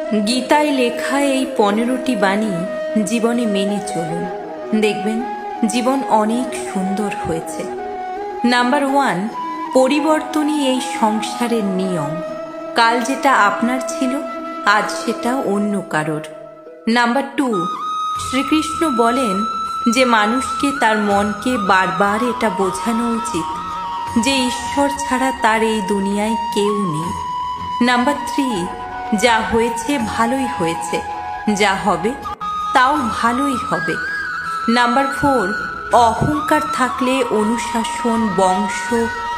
গীতায় লেখা এই 15টি বাণী জীবনে মেনে চলুন, দেখবেন জীবন অনেক সুন্দর হয়েছে। নাম্বার 1, পরিবর্তনই এই সংসারের নিয়ম। কাল যেটা আপনার ছিল, আজ সেটা অন্য কারোর। নাম্বার 2, শ্রীকৃষ্ণ বলেন যে মানুষকে তার মনকে বারবার এটা বোঝানো উচিত যে ঈশ্বর ছাড়া তার এই দুনিয়ায় কেউ নেই। নাম্বার 3, যা হয়েছে ভালোই হয়েছে, যা হবে তাও ভালোই হবে। নাম্বার 4, অহংকার থাকলে অনুশাসন, বংশ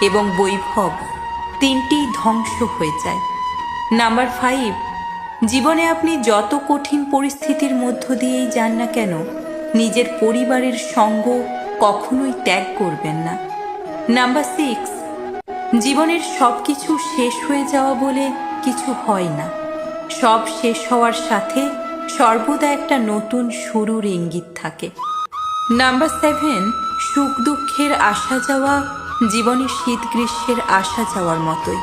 এবং বৈভব তিনটিই ধ্বংস হয়ে যায়। নাম্বার 5, জীবনে আপনি যত কঠিন পরিস্থিতির মধ্য দিয়েই যান না কেন, নিজের পরিবারের সঙ্গ কখনোই ত্যাগ করবেন না। নাম্বার 6, জীবনের সব কিছু শেষ হয়ে যাওয়া বলে কিছু হয় না। সব শেষ হওয়ার সাথে সর্বদা একটা নতুন শুরুর ইঙ্গিত থাকে। নাম্বার 7, সুখ দুঃখের আসা যাওয়া জীবনের শীত গ্রীষ্মের আসা যাওয়ার মতোই,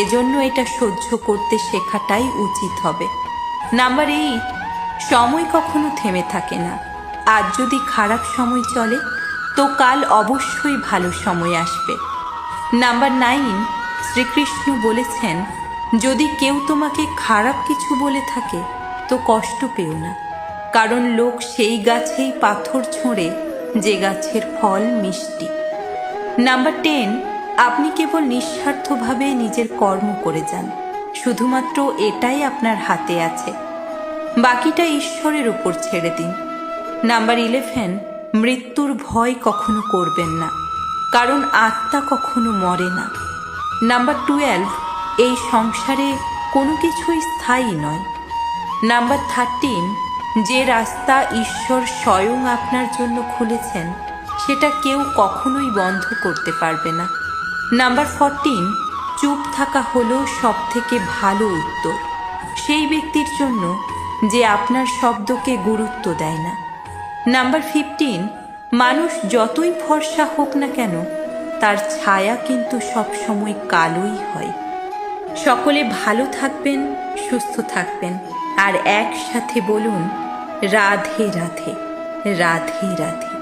এজন্য এটা সহ্য করতে শেখাটাই উচিত হবে। নাম্বার 8, সময় কখনো থেমে থাকে না। আজ যদি খারাপ সময় চলে তো কাল অবশ্যই ভালো সময় আসবে। নাম্বার 9, শ্রীকৃষ্ণ বলেছেন, যদি কেউ তোমাকে খারাপ কিছু বলে থাকে তো কষ্ট পেও না, কারণ লোক সেই গাছেই পাথর ছোঁড়ে যে গাছের ফল মিষ্টি। নাম্বার 10, আপনি কেবল নিঃস্বার্থভাবে নিজের কর্ম করে যান, শুধুমাত্র এটাই আপনার হাতে আছে, বাকিটা ঈশ্বরের উপর ছেড়ে দিন। নাম্বার 11, মৃত্যুর ভয় কখনো করবেন না, কারণ আত্মা কখনো মরে না। নাম্বার 12, এই সংসারে কোনো কিছুই স্থায়ী নয়। নাম্বার 13, যে রাস্তা ঈশ্বর স্বয়ং আপনার জন্য খুলেছেন সেটা কেউ কখনোই বন্ধ করতে পারবে না। নাম্বার 14, চুপ থাকা হলো সব থেকে ভালো উত্তর সেই ব্যক্তির জন্য যে আপনার শব্দকে গুরুত্ব দেয় না। নাম্বার 15, মানুষ যতই ফর্সা হোক না কেন, তার ছায়া কিন্তু সবসময় কালোই হয়। সকলে ভালো থাকবেন, সুস্থ থাকবেন, আর একসাথে বলুন রাধে রাধে, রাধে রাধে।